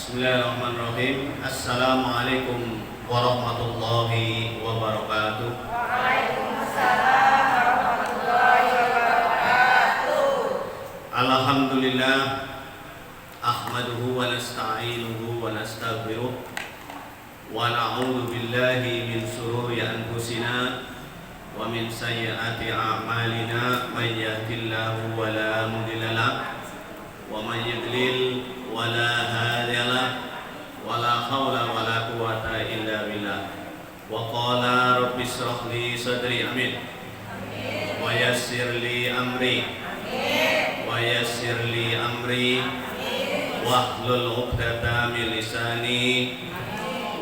Bismillahirrahmanirrahim. Assalamualaikum warahmatullahi wabarakatuh. Waalaikumsalam warahmatullahi wabarakatuh. Alhamdulillah, ahmaduhu wa nasta'inuhu wa nastaghfiruh wa na'udzu billahi min shururi anfusina wa min sayyiati a'malina. May yahdihillahu wa la mudilla lahu wa may yudlil wa la hadiya lahu wa la haula wa la quwwata illa billah. Wa qala rabbi shrah li sadri, amin, wa yassir li amri, wa yassir li amri, wahlul 'uqdatam min lisani,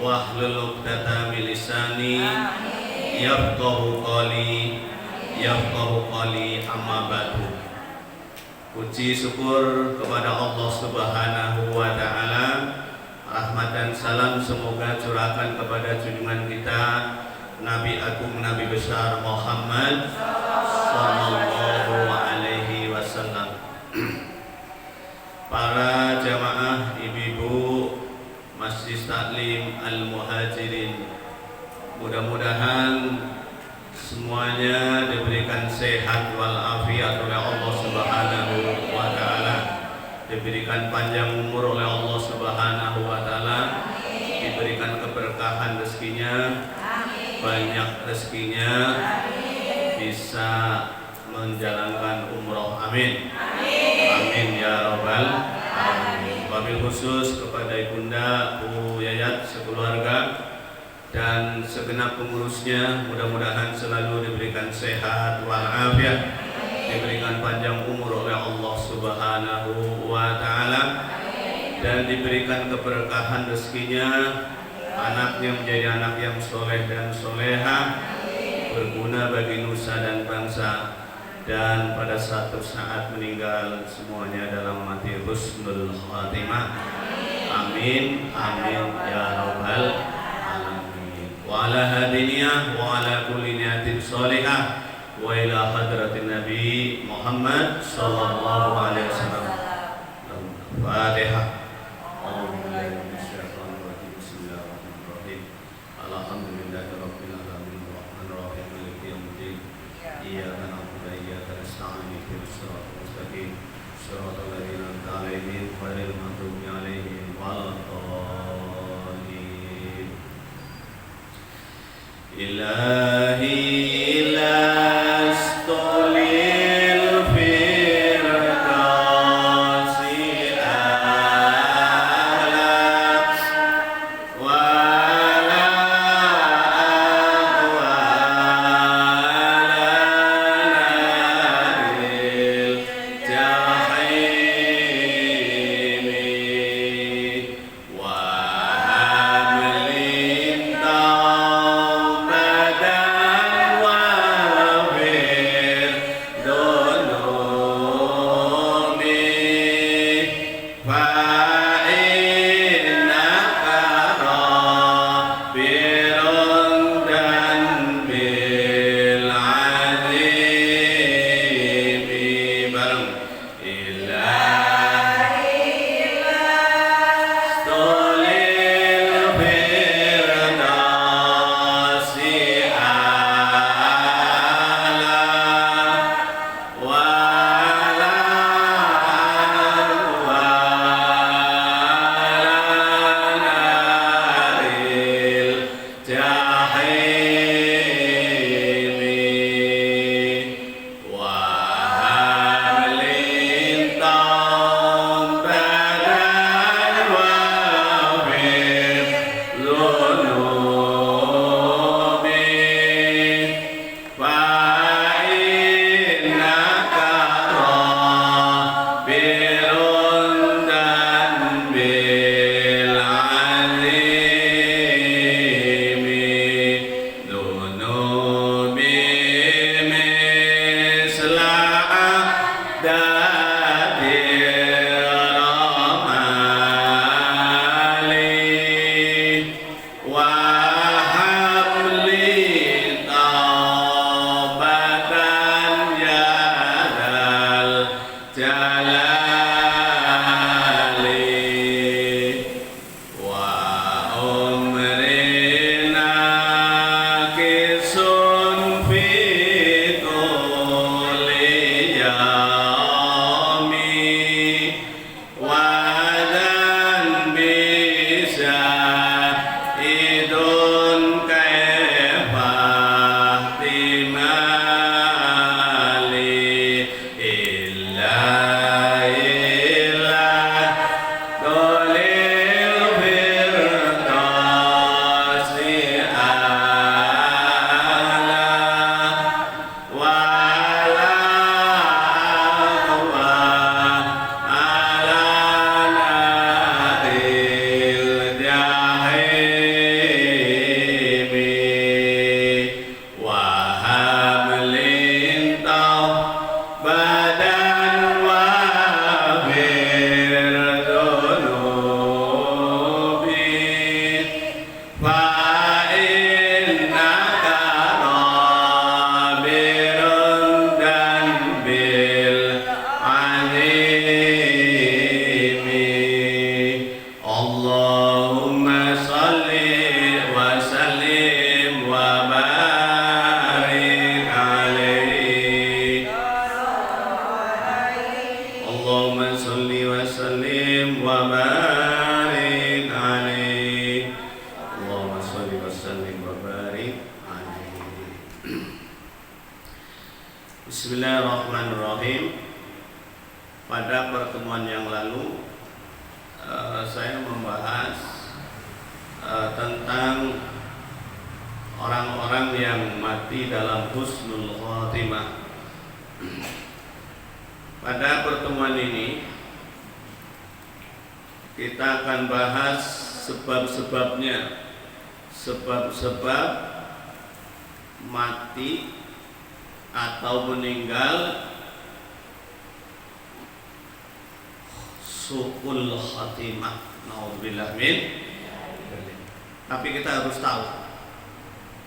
wahlul 'uqdatam min lisani, yafqahu qali, amma ba'du. Puji syukur kepada Allah Subhanahu wa Ta'ala. Rahmat dan salam semoga curahkan kepada junjungan kita Nabi Agung, Nabi besar Muhammad sallallahu alaihi wasallam. Para jamaah, ibu-ibu Masjid Taklim Al-Muhajirin, mudah-mudahan semuanya diberikan sehat walafiat oleh Allah Subhanahu wa Ta'ala, diberikan panjang umur oleh Allah Subhanahu wa Ta'ala, diberikan keberkahan rezekinya, banyak rezekinya, bisa menjalankan umroh, amin, amin ya robbal alamin. Wabil khusus kepada Ibunda Bu Yayat sekeluarga dan segenap pengurusnya, mudah-mudahan selalu diberikan sehat walafiat, diberikan panjang umur oleh Allah Subhanahu wa Ta'ala, dan diberikan keberkahan rezekinya, anaknya menjadi anak yang soleh dan soleha, berguna bagi nusa dan bangsa, dan pada suatu saat meninggal semuanya dalam mati husnul khatimah, amin, amin ya rabbal wa ala hadiniyah wa ala kulli niyatin sholihah wa ila hadratin Nabi Muhammad sallallahu alaihi wasallam. Fatihah. Bismillahirrahmanirrahim. Alhamdulillahirabbil alamin arrahmanir rahim maliki yaumiddin. Iyyaka na'budu wa iyyaka nasta'in ihdinas siratal mustaqim siratal ladzina an'amta 'alaihim ghairil maghdubi 'alaihim waladdallin. Ilahi lastolil firdausi a'la wa la aqwala naril jahimi wa hamlin wadan bisa idun kefah timali illa dolil firdausi a'la wala aqwa ala naril jahimi wa hamlin badan wa birdunubi fa innaka rabirun dan bil azimi Allahumma salli wa sallim wa barik alaihi Allahumma salli wa sallim wa barik alaihi Allahumma salli wa sallim wa barik alaihi Bismillahirrahmanirrahim. Pada pertemuan yang lalu saya membahas tentang orang-orang yang mati dalam husnul khotimah. Pada pertemuan ini kita akan bahas sebab-sebabnya, sebab-sebab mati atau meninggal su'ul khatimah. Nauzubillah min. Tapi kita harus tahu.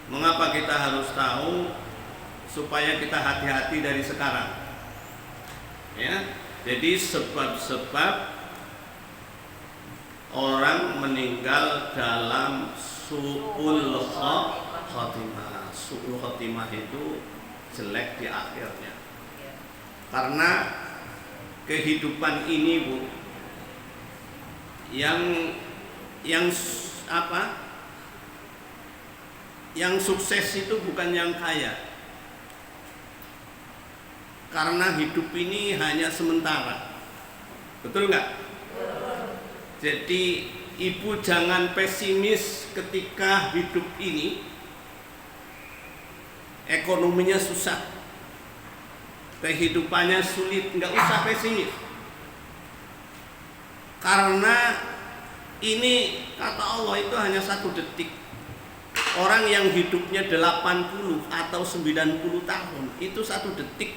Mengapa kita harus tahu? Supaya kita hati-hati dari sekarang. Ya. Jadi sebab-sebab orang meninggal dalam su'ul khatimah. Su'ul khatimah itu jelek di akhirnya. Karena kehidupan ini, Bu, yang sukses itu bukan yang kaya. Karena hidup ini hanya sementara. Betul nggak? Jadi ibu jangan pesimis ketika hidup ini ekonominya susah, kehidupannya sulit, nggak usah pesimis. Karena ini kata Allah itu hanya 1 detik. Orang yang hidupnya 80 atau 90 tahun itu 1 detik.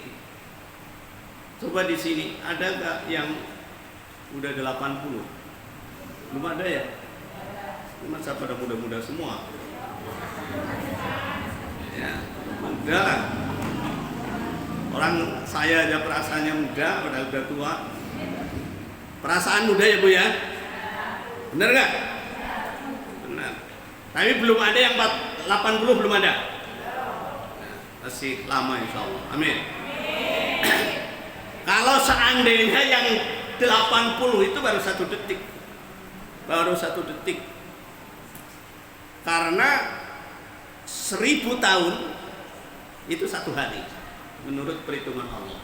Coba di sini ada nggak yang udah 80? Belum ada ya? Masa pada muda-muda semua? Ya, muda. Orang saya aja perasaannya muda, padahal udah tua. Perasaan muda ya, Bu ya? Bener nggak? Benar. Tapi belum ada yang 80 belum ada. Masih lama insya Allah. Amin. Kalau seandainya yang 80 itu baru 1 detik. Baru 1 detik. Karena 1000 tahun itu 1 hari. Menurut perhitungan Allah,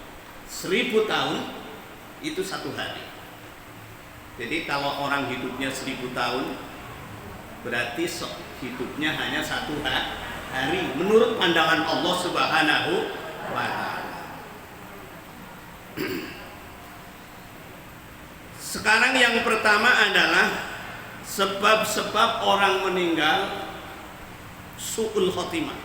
1000 tahun itu 1 hari. Jadi kalau orang hidupnya 1000 tahun, berarti hidupnya hanya 1 hari. Menurut pandangan Allah Subhanahu wa Ta'ala. Sekarang yang pertama adalah sebab-sebab orang meninggal su'ul khotimah.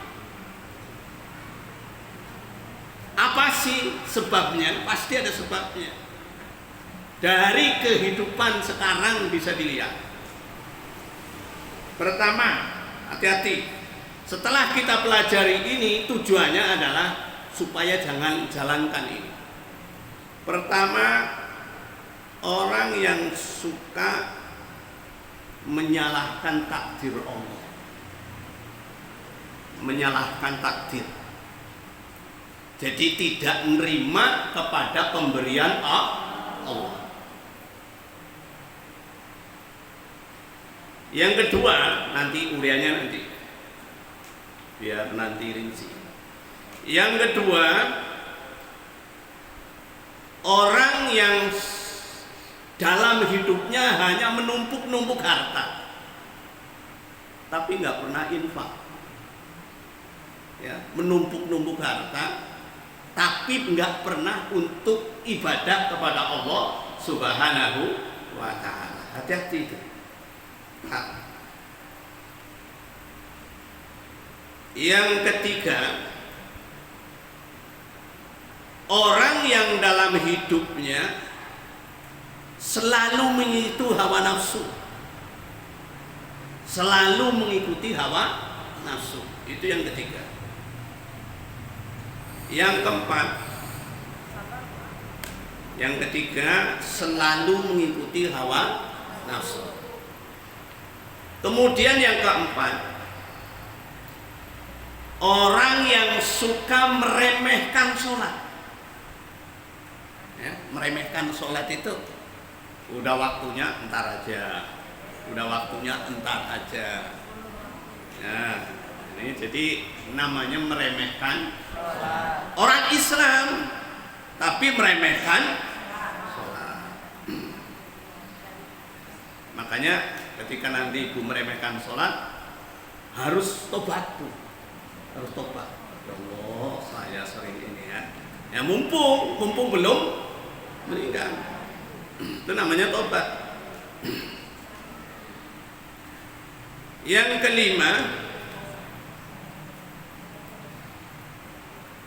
Apa sih sebabnya? Pasti ada sebabnya. Dari kehidupan sekarang bisa dilihat. Pertama, hati-hati. Setelah kita pelajari ini, tujuannya adalah supaya jangan jalankan ini. Pertama, orang yang suka menyalahkan takdir Allah, menyalahkan takdir. Jadi tidak menerima kepada pemberian Allah. Yang kedua, nanti uriannya nanti, biar nanti rinci. Yang kedua, orang yang dalam hidupnya hanya menumpuk-numpuk harta, tapi nggak pernah infak. Ya, menumpuk-numpuk harta, tapi nggak pernah untuk ibadah kepada Allah Subhanahu wa Ta'ala. Hati-hati itu. Nah, yang ketiga, orang yang dalam hidupnya selalu mengikuti hawa nafsu, selalu mengikuti hawa nafsu. Itu yang ketiga. Yang keempat, yang ketiga, selalu mengikuti hawa nafsu. Kemudian yang keempat, orang yang suka meremehkan sholat. Ya, meremehkan sholat itu udah waktunya entar aja, udah waktunya entar aja. Nah, ini jadi namanya meremehkan orang Islam, tapi meremehkan sholat. Makanya ketika nanti ibu meremehkan sholat, harus tobat tuh, harus tobat. Ya Allah, saya sering ini ya. Ya mumpung belum meninggal, itu namanya tobat. Yang kelima,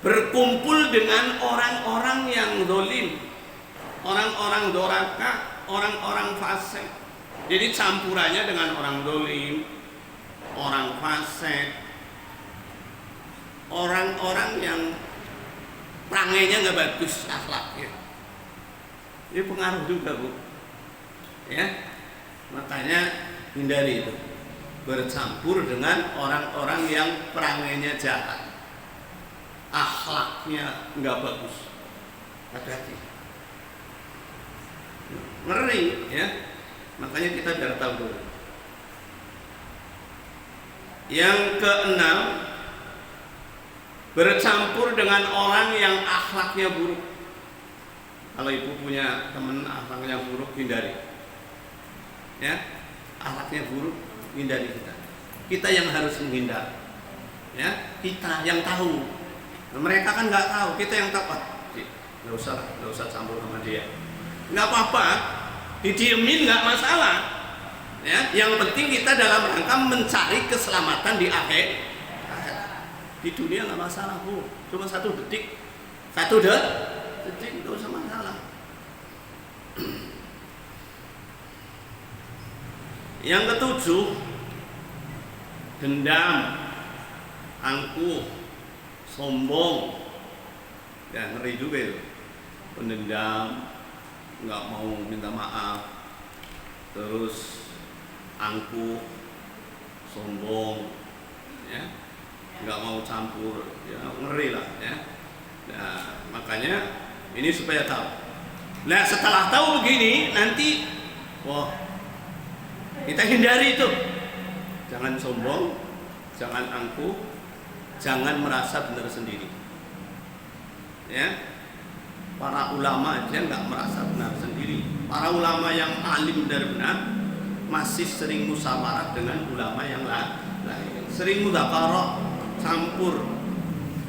berkumpul dengan orang-orang yang zalim, orang-orang doraka, orang-orang fasik. Jadi campurannya dengan orang zalim, orang fasik, orang-orang yang perangainya nggak bagus akhlaknya. Ini pengaruh juga, Bu. Ya, makanya hindari itu, bercampur dengan orang-orang yang perangainya jahat, akhlaknya nggak bagus. Hati-hati, ngeri ya. Makanya kita biar tahu dulu. Yang keenam, bercampur dengan orang yang akhlaknya buruk. Kalau ibu punya teman akhlaknya buruk, hindari. Ya, akhlaknya buruk, hindari kita. Kita yang harus menghindar. Ya, kita yang tahu. Mereka kan nggak tahu, kita yang tahu. Nggak usah campur sama dia. Nggak apa-apa, didiemin nggak masalah. Ya, yang penting kita dalam rangka mencari keselamatan di akhir. Di dunia nggak masalah, Bu. Cuma satu detik nggak usah masalah. Yang ketujuh, dendam, angkuh, sombong. Ya, ngeri juga itu. Pendendam, nggak mau minta maaf, terus angkuh, sombong, ya, nggak mau campur, ya ngeri lah ya. Nah, makanya ini supaya tahu. Nah, setelah tahu begini, nanti wah, kita hindari itu. Jangan sombong, jangan angkuh, jangan merasa benar sendiri. Ya, para ulama aja nggak merasa benar sendiri. Para ulama yang alim dan benar masih sering musyawarah dengan ulama yang lain, sering mudzakarah, campur,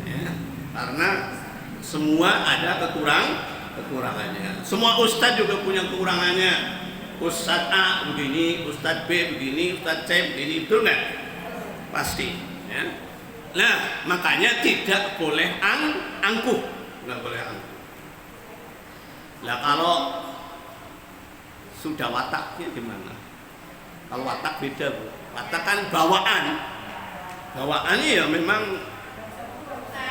ya, karena semua ada kekurangannya. Semua ustadz juga punya kekurangannya. Ustadz A begini, Ustadz B begini, Ustadz C begini, betul nggak? Pasti. Ya. Nah, makanya tidak boleh angkuh, nggak boleh angkuh. Lah kalau sudah wataknya gimana? Kalau watak beda, Bu. Watak kan bawaannya ya memang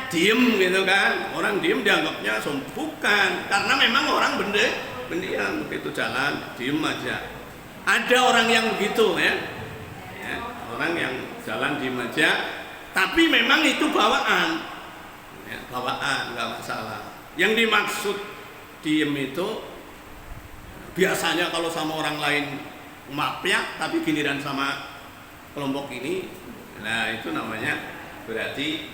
diem gitu kan. Orang diem dianggapnya bukan, karena memang orang pendiam, begitu jalan diem aja. Ada orang yang begitu ya, orang yang jalan diem aja, tapi memang itu bawaan, ya, bawaan nggak masalah. Yang dimaksud diem itu biasanya kalau sama orang lain mapiak tapi giliran sama kelompok ini, nah itu namanya berarti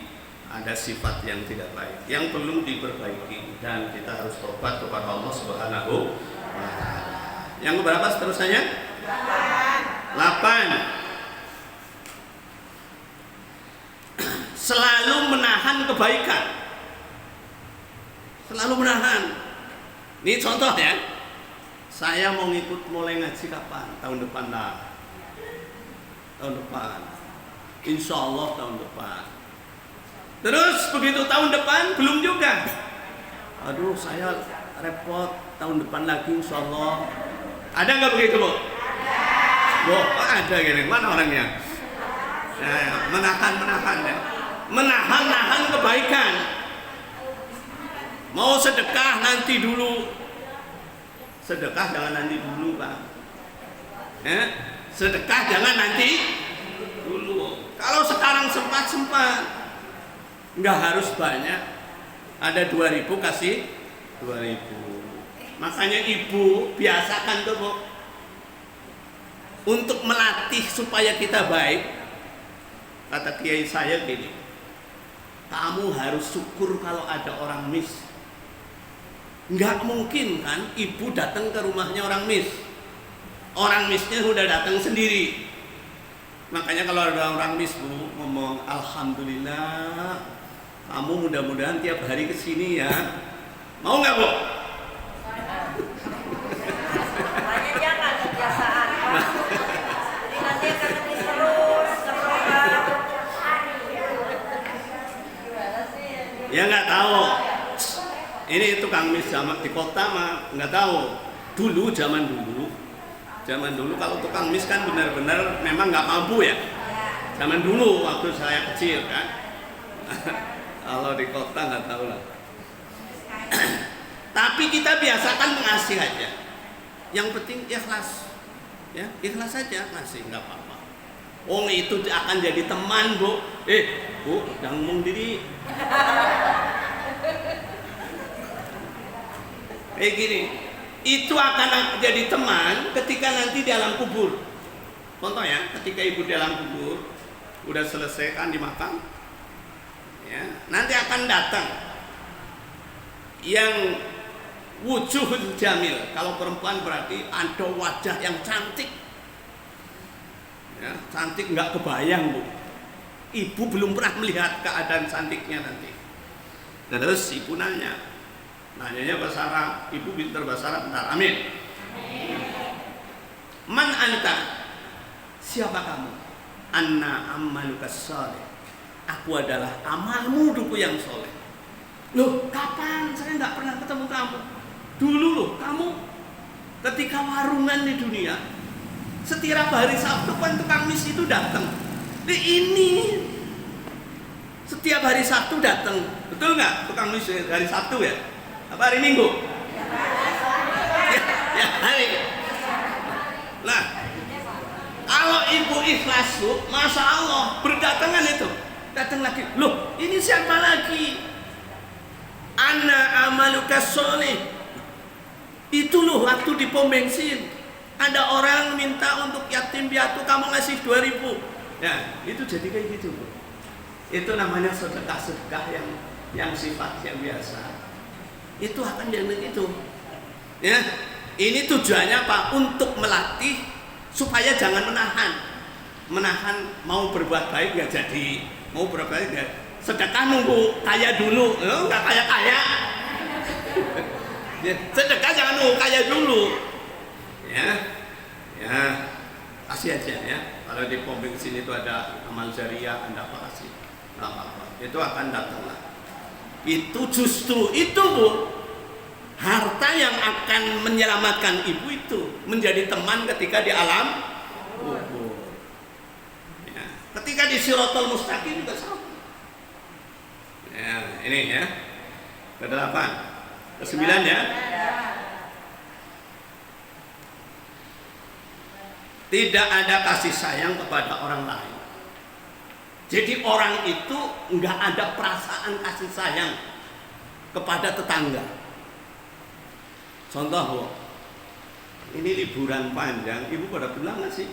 ada sifat yang tidak baik yang perlu diperbaiki dan kita harus tobat kepada Allah Subhanahu wa taala. Yang berapa seterusnya? 8. Selalu menahan kebaikan. Selalu menahan. Ini contoh ya. Saya mau ngikut mulai ngaji kapan? Tahun depan lah. Tahun depan. Insya Allah tahun depan. Terus begitu tahun depan belum juga. Aduh saya repot, tahun depan lagi insya Allah. Ada nggak begitu Bu? Ada. Ada gini. Mana orangnya? Menahan ya. Menahan kebaikan. Mau sedekah nanti dulu. Sedekah jangan nanti dulu Pak. Sedekah jangan nanti dulu. Kalau sekarang sempat. Nggak harus banyak. Ada 2.000 kasih 2.000. Makanya ibu biasakan tuh Bu, untuk melatih supaya kita baik. Kata kiai saya gini, kamu harus syukur kalau ada orang mis. Nggak mungkin kan ibu datang ke rumahnya orang mis. Orang misnya udah datang sendiri. Makanya kalau ada orang mis Bu ngomong alhamdulillah, kamu mudah-mudahan tiap hari kesini ya. Mau nggak Bu? Makanya jangan kebiasaan. Jadi nanti akan terus Ya nggak tahu. Ini tukang mis sama di kota mah nggak tahu. Dulu zaman dulu kalau tukang mis kan benar-benar memang nggak mampu ya. Zaman dulu waktu saya kecil kan. Kalau di kota nggak tahu lah. Tapi kita biasakan mengasih aja. Yang penting ikhlas, ya ikhlas saja ngasih nggak apa-apa. Itu akan jadi teman Bu. Bu jangan ngomong diri. Gini, itu akan jadi teman ketika nanti di alam kubur. Contoh ya, ketika ibu di alam kubur udah selesai kan di makam, ya nanti akan datang yang wujuhul jamil. Kalau perempuan berarti ada wajah yang cantik, ya, cantik nggak kebayang Bu. Ibu belum pernah melihat keadaan cantiknya nanti. Terus ibu nanyanya bahasa Arab. Ibu pintar bahasa Arab, bentar. Amin. Man anta? Siapa kamu? Anna amaluka sholeh. Aku adalah amalmu duku yang soleh. Loh, kapan? Saya nggak pernah ketemu kamu. Dulu loh, kamu ketika warungan di dunia, setiap hari Sabtu kan tukang mis itu datang. Ini setiap hari Sabtu datang, betul nggak tukang mis hari Sabtu ya? Apa hari Minggu? Ya hari. Nah, kalau ibu ikhlas Bu, masya Allah berdatangan itu, datang lagi. Loh, ini siapa lagi? Ana amaluka sholeh. Itu loh waktu di pom bensin ada orang minta untuk yatim piatu, kamu ngasih 2.000. Ya, itu jadi kayak gitu Bu. Itu namanya sedekah yang sifat yang biasa. Itu akan jadi begitu. Ya, ini tujuannya apa? Untuk melatih supaya jangan menahan mau berbuat baik nggak jadi, mau berbuat baik nggak. Sedekah nunggu kaya dulu, nggak kaya. Ya, sedekah jangan nunggu kaya dulu. Ya, kasih aja ya. Kalau di pom bensin itu ada amal jariah, Anda apa kasih, nggak apa-apa. Itu akan datang lah. Itu justru itu Bu, harta yang akan menyelamatkan ibu itu menjadi teman ketika di alam kubur. Ya, ketika di Shiratal Mustaqim juga sama. Ya, ini ya. Ke-8, ke-9 ya. Tidak ada kasih sayang kepada orang lain. Jadi orang itu nggak ada perasaan kasih sayang kepada tetangga. Contoh Bu, Ini liburan panjang, ibu pada pulang nggak sih?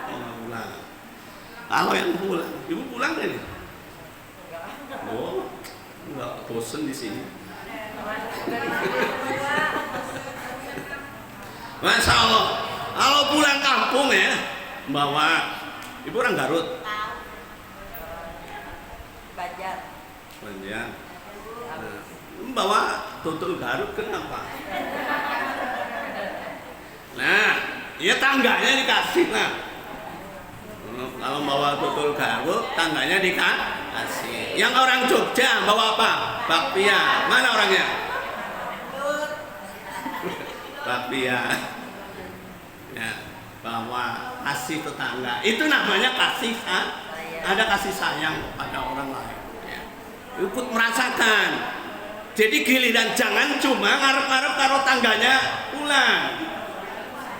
Oh, nggak pulang. Kalau yang pulang, ibu pulang nggak nih? Oh, nggak, bosen di sini. Masya Allah, kalau pulang kampung ya, bawa, ibu orang Garut. Banjar. Banjar. Nah, bawa tutul Garut kenapa? Nah, ya tangganya dikasih lah. Kalau bawa tutul Garut, tangganya dikasih. Yang orang Jogja bawa apa? Bakpia. Mana orangnya? Bakpia. Ya, bawa kasih tetangga. Itu namanya kasih ada kasih sayang pada orang lain. Ya. Ikut merasakan. Jadi giliran jangan cuma ngarep-ngarep karo tangganya pulang.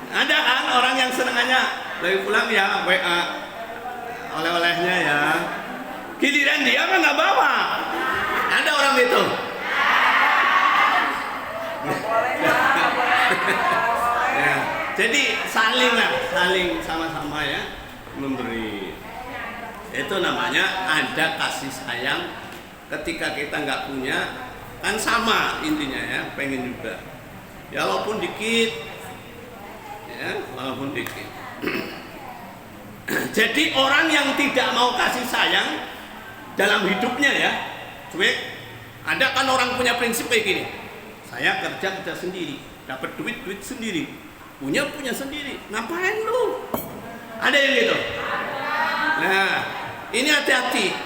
Ada kan orang yang senengannya lagi pulang ya WA oleh-olehnya ya. Giliran dia mah nggak bawa. Ada orang itu. Ya, jadi saling sama-sama ya memberi. Itu namanya ada kasih sayang. Ketika kita nggak punya, kan sama intinya ya, pengen juga. Ya walaupun dikit. Ya, walaupun dikit. Jadi orang yang tidak mau kasih sayang dalam hidupnya ya, cuek. Ada kan orang punya prinsip kayak gini. Saya kerja sendiri, dapat duit sendiri, punya sendiri. Ngapain lu? Ada yang gitu. Nah, ini hati-hati.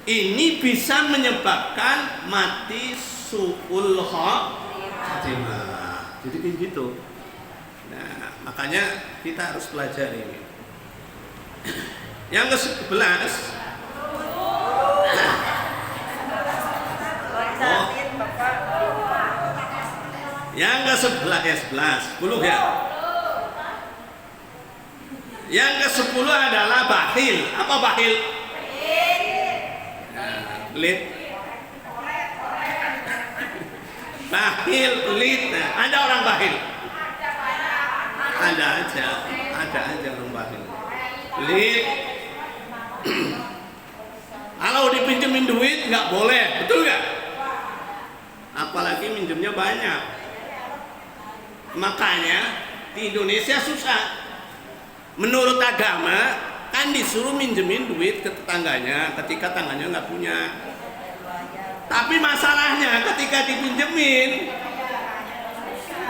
Ini bisa menyebabkan mati su'ul khatimah. Jadi kayak gitu. Nah, makanya kita harus belajar ini. Yang ke-11. Yang ke-11 ya 10 ya. Yang ke-10 adalah bakhil. Apa bakhil? Pelit. Bakhil, pelit. Nah, ada orang bakhil. Ada aja orang bakhil. Pelit. Kalau dipinjemin duit nggak boleh, betul nggak? Apalagi minjemnya banyak. Makanya di Indonesia susah. Menurut agama kan disuruh minjemin duit ke tetangganya ketika tangganya nggak punya. Tapi masalahnya ketika dipinjemin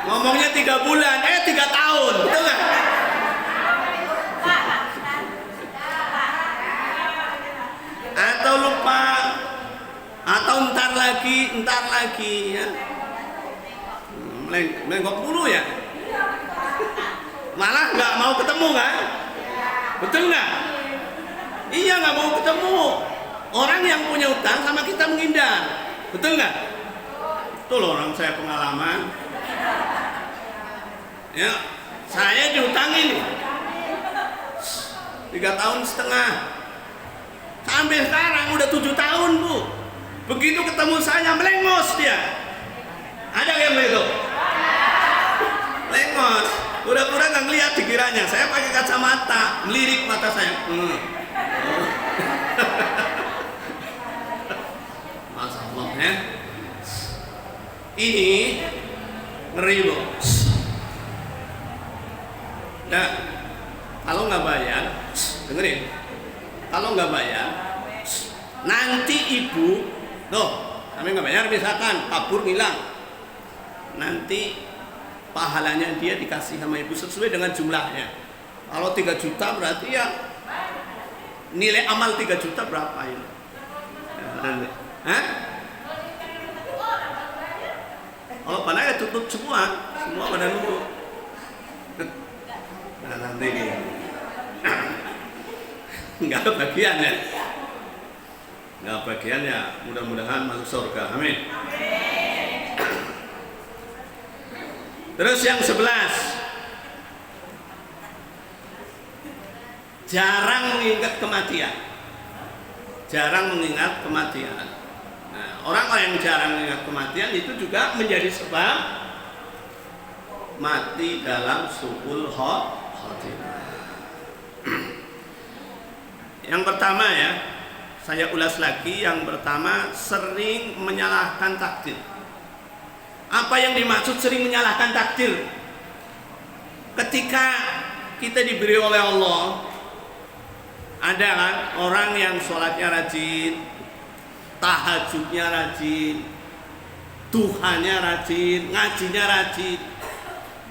ngomongnya 3 bulan, 3 tahun, betul nggak? Atau lupa, atau ntar lagi ya. Menggok dulu ya. Malah nggak mau ketemu kan? Betul nggak? Iya, nggak mau ketemu. Orang yang punya utang sama kita menghindar, betul nggak? Betul, orang saya pengalaman. Ya, saya diutangin 3,5 tahun. Sampai sekarang udah 7 tahun, Bu. Begitu ketemu saya melengos dia. Ada yang begitu? Lengos. Pura-pura nggak ngeliat dikiranya. Saya pakai kacamata, melirik mata saya. Masya Allah ya. Ini ngeri loh. Nah, kalau nggak bayar, dengerin. Kalau nggak bayar, nanti ibu, kami nggak bayar, misalkan kabur ngilang, nanti pahalanya dia dikasih sama ibu sesuai dengan jumlahnya. Kalau 3 juta berarti ya nilai amal 3 juta berapa ini? Kalau pada ya tutup semua pada nunggu. Nah, nanti ini nggak bagian ya, nggak bagian ya. Mudah-mudahan masuk surga, amin. Terus yang 11, jarang mengingat kematian. Nah, orang yang jarang mengingat kematian itu juga menjadi sebab mati dalam su'ul khotimah. Yang pertama ya, saya ulas lagi. Yang pertama, sering menyalahkan takdir. Apa yang dimaksud sering menyalahkan takdir? Ketika kita diberi oleh Allah, ada kan orang yang sholatnya rajin, tahajudnya rajin, Tuhannya rajin, ngajinya rajin,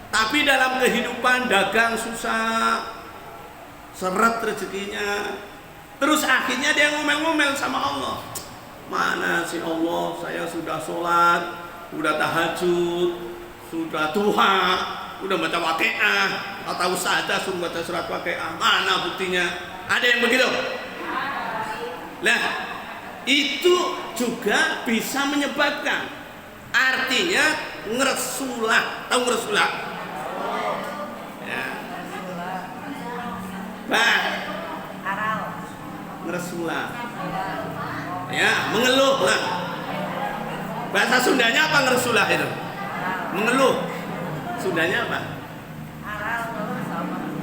tapi dalam kehidupan dagang susah, seret rezekinya. Terus akhirnya dia ngomel-ngomel sama Allah. Mana sih Allah, saya sudah sholat, sudah tahajud, sudah duha, udah baca Waqiah, atau saja suruh baca surat Waqiah, mana buktinya? Ada yang begitu? Nah, itu juga bisa menyebabkan, artinya ngeresulah. Tahu ngeresulah? Ya. Bah, ngeresulah. Ya, mengeluh lah. Bahasa Sundanya apa ngeresulah itu? Mengeluh. Sundanya apa?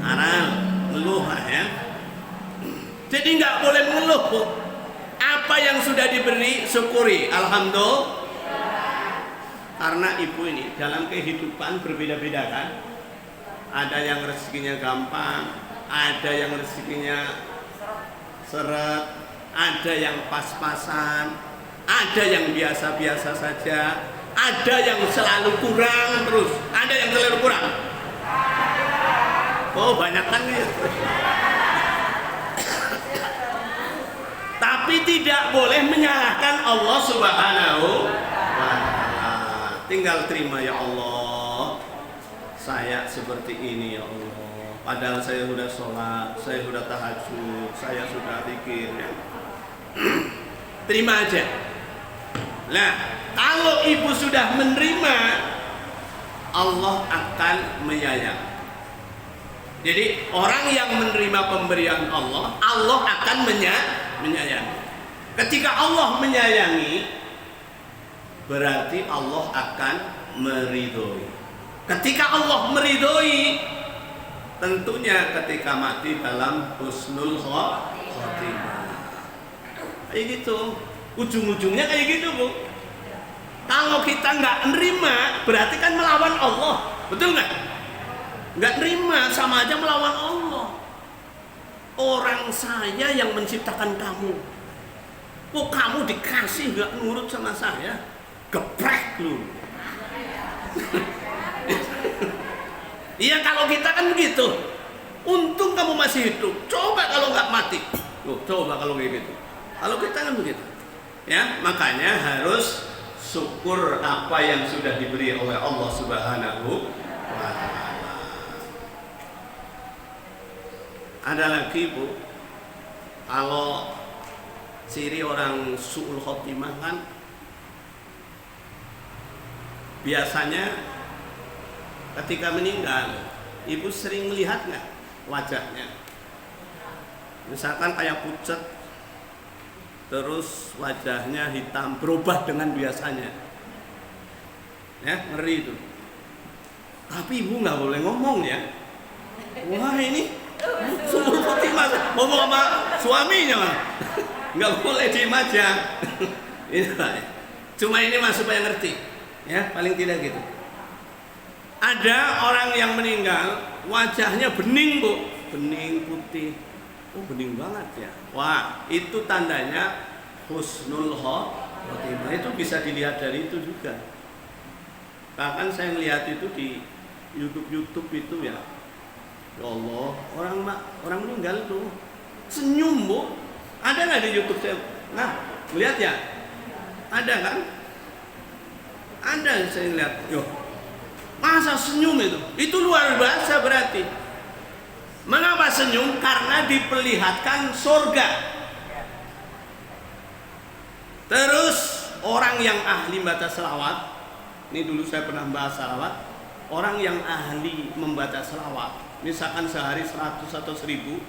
Aral, ngeluh lah ya. Jadi nggak boleh mengeluh, Bu. Apa yang sudah diberi syukuri, alhamdulillah. Karena ibu ini dalam kehidupan berbeda-beda kan. Ada yang rezekinya gampang, ada yang rezekinya seret, ada yang pas-pasan, ada yang biasa-biasa saja, ada yang selalu kurang terus, ada yang selalu kurang. Oh, banyak kan gitu. Tapi tidak boleh menyalahkan Allah Subhanahu wa Ta'ala. Tinggal terima, ya Allah, saya seperti ini ya Allah. Padahal saya sudah sholat, saya sudah tahajud, saya sudah zikir ya. Terima aja. Nah, kalau ibu sudah menerima, Allah akan menyayangi. Jadi orang yang menerima pemberian Allah, Allah akan menyayangi. Ketika Allah menyayangi, berarti Allah akan meridhoi. Ketika Allah meridhoi, tentunya ketika mati dalam husnul khotimah. Kayak gitu. Ujung-ujungnya kayak gitu, Bu. Kalau kita nggak nerima, berarti kan melawan Allah. Betul nggak? Nggak nerima sama aja melawan Allah. Orang saya yang menciptakan kamu, kok kamu dikasih nggak nurut sama saya? Geprek lu. Iya, kalau kita kan begitu. Untung kamu masih hidup. Coba kalau nggak mati. Loh, coba kalau kayak gitu. Kalau kita kan begitu. Ya, makanya harus syukur apa yang sudah diberi oleh Allah Subhanahu wa Ta'ala. Ada lagi, Bu, kalau ciri orang su'ul khotimah kan biasanya ketika meninggal, ibu sering melihat nggak wajahnya? Misalkan kayak pucat, terus wajahnya hitam, berubah dengan biasanya. Ya, ngeri itu. Tapi ibu nggak boleh ngomong ya. Wah, ini su'ul khotimah, ngomong sama suaminya, nggak boleh diem aja. Cuma ini mas supaya ngerti, ya, paling tidak gitu. Ada orang yang meninggal, wajahnya bening, Bu, bening putih. Oh, bening banget ya. Wah, itu tandanya husnul khotimah. Itu bisa dilihat dari itu juga. Bahkan saya melihat itu di YouTube itu ya. Ya Allah, orang meninggal tuh senyum, Bu. Ada nggak di YouTube saya? Nah, lihat ya. Ada kan? Ada, saya lihat. Yo, masa senyum itu? Itu luar biasa berarti. Mengapa senyum? Karena diperlihatkan surga. Terus orang yang ahli membaca selawat, ini dulu saya pernah bahas selawat. Orang yang ahli membaca selawat, misalkan sehari 100 atau 1000,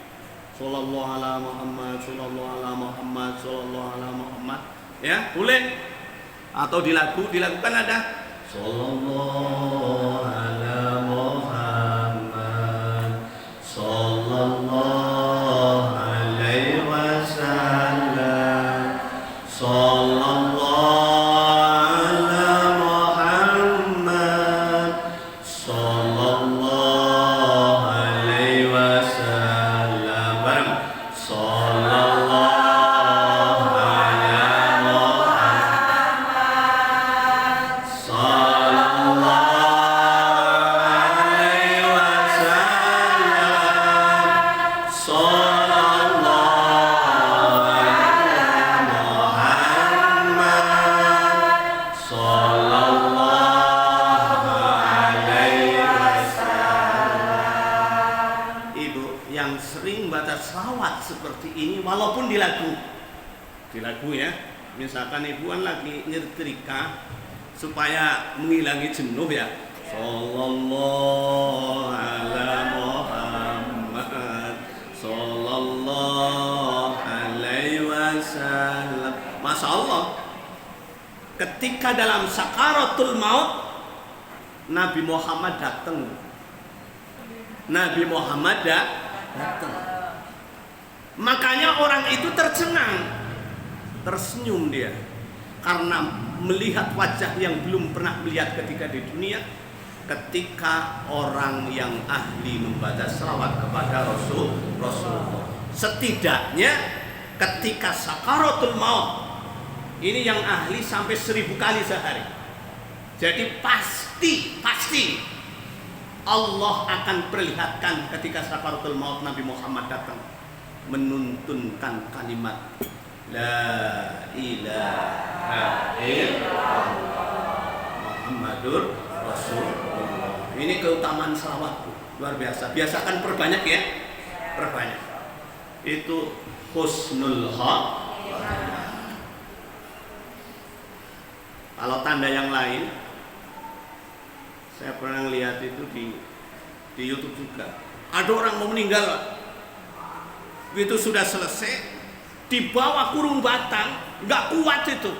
Sallallahu ala Muhammad, Sallallahu ala Muhammad, Sallallahu ala Muhammad, ya boleh. Atau di lagu dilakukan ada Sallallahu ala yang sering baca selawat seperti ini walaupun di lagu ya, misalkan ibu kan lagi nyetrika supaya menghilangi jenuh ya, sallallahu ala Muhammad sallallahu alaihi wasallam. Masya Allah, ketika dalam sakaratul maut Nabi Muhammad datang. Nabi Muhammad datang. Makanya orang itu tercengang, tersenyum dia karena melihat wajah yang belum pernah melihat ketika di dunia, ketika orang yang ahli membaca selawat kepada Rasulullah. Setidaknya ketika sakaratul maut ini yang ahli sampai 1000 kali sehari. Jadi pasti Allah akan perlihatkan ketika sakaratul maut Nabi Muhammad datang menuntunkan kalimat La ilaha illallah Muhammadur Rasulullah. Ini keutamaan selawat luar biasa. Biasakan perbanyak ya, perbanyak. Itu husnul khatimah. Kalau tanda yang lain, saya pernah lihat itu di YouTube juga. Ada orang mau meninggal, begitu sudah selesai, dibawa kurung batang, nggak kuat itu,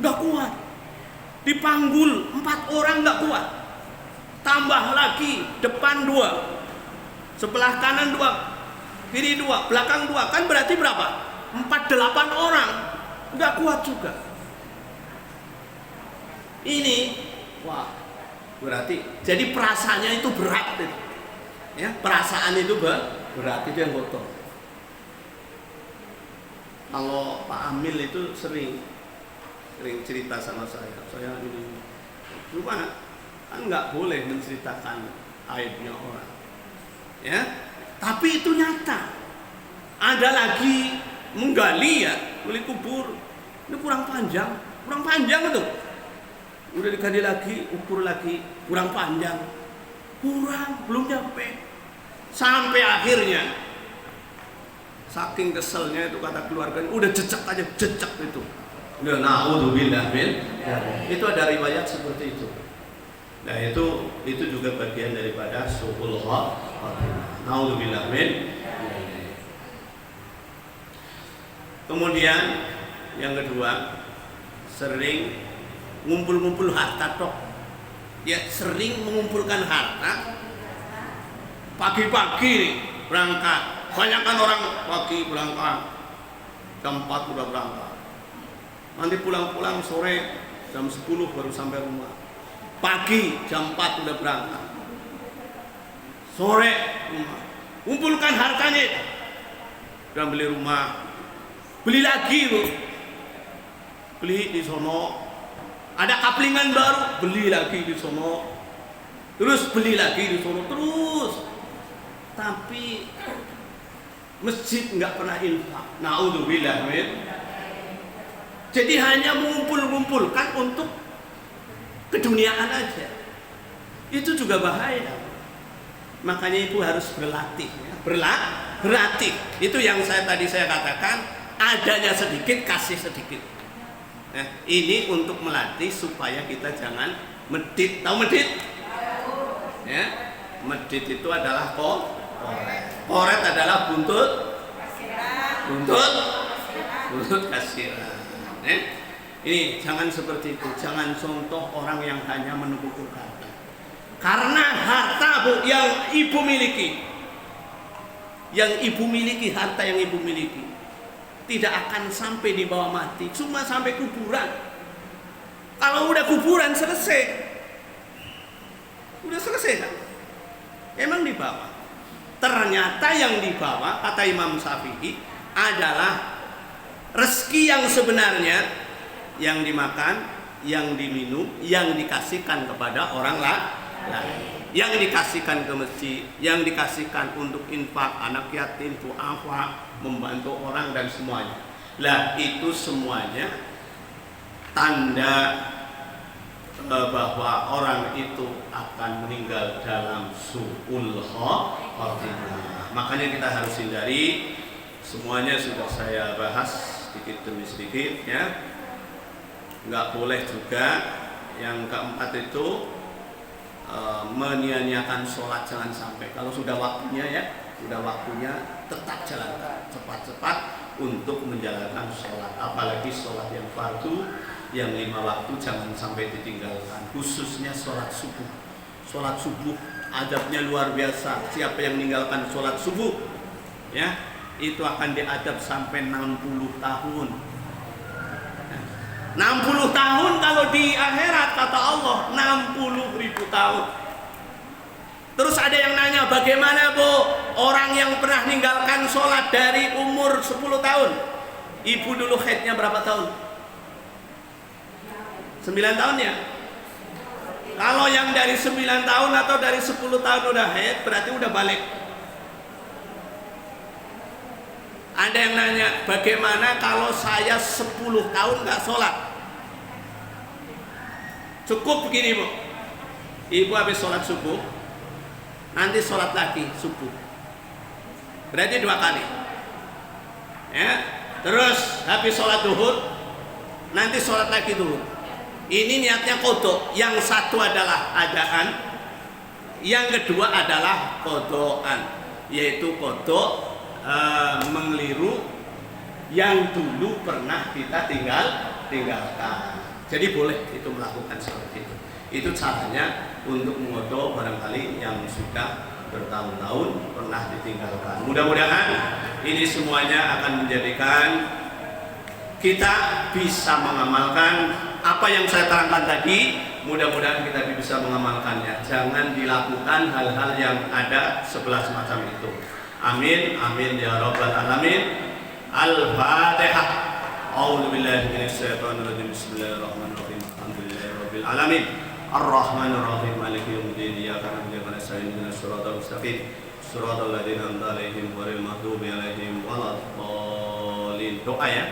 nggak kuat. Dipanggul 4 orang nggak kuat, tambah lagi depan 2, sebelah kanan 2, kiri 2, belakang 2, kan berarti berapa? 48 orang, nggak kuat juga. Ini, wah. Berarti jadi perasaannya itu berat itu. Ya, perasaan itu berat, itu yang kotor. Kalau Pak Amil itu sering cerita sama saya ini cuma kan nggak boleh menceritakan aibnya orang. Ya, tapi itu nyata. Ada lagi menggali ya, gali kubur. Ini kurang panjang itu. Udah digali lagi, ukur lagi, kurang panjang, belum nyampe. Sampai akhirnya, saking keselnya itu kata keluarganya, udah jejak itu. Udah naudzubillah min. Itu ada riwayat seperti itu. Nah itu juga bagian daripada su'ul khatimah. Naudzubillah min. Kemudian yang kedua, sering ngumpul harta tok. Ya, sering mengumpulkan harta. Pagi-pagi nih berangkat. Banyakkan orang pagi berangkat. Jam 4 udah berangkat. Nanti pulang sore jam 10 baru sampai rumah. Pagi jam 4 udah berangkat. Sore rumah. Kumpulkan hartanya. Udah beli rumah. Beli lagi loh. Beli di sono. Ada kaplingan baru, beli lagi di sono. Terus beli lagi di sono terus. Tapi masjid nggak pernah infak. Naudzubillah min. Jadi hanya mengumpulkan untuk keduniaan aja. Itu juga bahaya. Makanya ibu harus berlatih. Berlatih. Itu yang saya katakan, adanya sedikit kasih sedikit. Nah, ini untuk melatih supaya kita jangan medit. Tahu medit? Ya, medit itu adalah koret. Koret adalah buntut kasiran. Ini jangan seperti itu. Jangan contoh orang yang hanya menumpuk harta. Karena harta yang ibu miliki, harta yang ibu miliki tidak akan sampai di bawah mati, cuma sampai kuburan. Kalau udah kuburan selesai, kan? Emang dibawa. Ternyata yang dibawa, kata Imam Syafi'i, adalah rezeki yang sebenarnya, yang dimakan, yang diminum, yang dikasihkan kepada orang lain, yang dikasihkan ke masjid, yang dikasihkan untuk infak, anak yatim, du'afa, membantu orang dan semuanya. Lah itu semuanya tanda bahwa orang itu akan meninggal dalam su'ul khotimah. Makanya kita harus hindari. Semuanya sudah saya bahas sedikit demi sedikit ya. Nggak boleh juga yang keempat itu menyia-nyiakan sholat. Jangan sampai, kalau sudah waktunya ya, sudah waktunya tetap jalankan cepat-cepat untuk menjalankan sholat, apalagi sholat yang fardu yang 5 waktu jangan sampai ditinggalkan, khususnya sholat subuh. Sholat subuh adabnya luar biasa. Siapa yang meninggalkan sholat subuh ya, itu akan diadab sampai 60 tahun. 60 tahun kalau di akhirat kata Allah 60.000 tahun. Terus ada yang nanya, bagaimana Bu orang yang pernah meninggalkan sholat dari umur 10 tahun? Ibu dulu haidnya berapa tahun? 9 tahun ya? Kalau yang dari 9 tahun atau dari 10 tahun udah haid, berarti udah balik. Ada yang nanya, bagaimana kalau saya 10 tahun nggak sholat? Cukup begini Bu, ibu habis sholat subuh, nanti sholat lagi subuh, berarti 2 kali ya. Terus habis sholat duhur, nanti sholat lagi duhur. Ini niatnya qodho. Yang satu adalah adaan, yang kedua adalah qodhoan, yaitu qodho mengeliru yang dulu pernah kita tinggalkan. Jadi boleh itu melakukan seperti itu. Itu caranya untuk mengqodho barangkali yang sudah bertahun-tahun pernah ditinggalkan. Mudah-mudahan ini semuanya akan menjadikan kita bisa mengamalkan apa yang saya terangkan tadi. Mudah-mudahan kita bisa mengamalkannya. Jangan dilakukan hal-hal yang ada sebelah semacam itu. Amin, amin ya rabbal alamin. Al-Fatihah. A'udzubillahi minasyaitonirrajim. Bismillahirrahmanirrahim. Alhamdulillahirabbil alamin. Ar-Rahmanirrahim. Maliki yaumiddin. Iyyaka na'budu wa nasta'in. Ihdinas siratal mustaqim. Shiratal ladzina an'amta 'alaihim ghairil maghdubi 'alaihim waladdallin. Doa ya.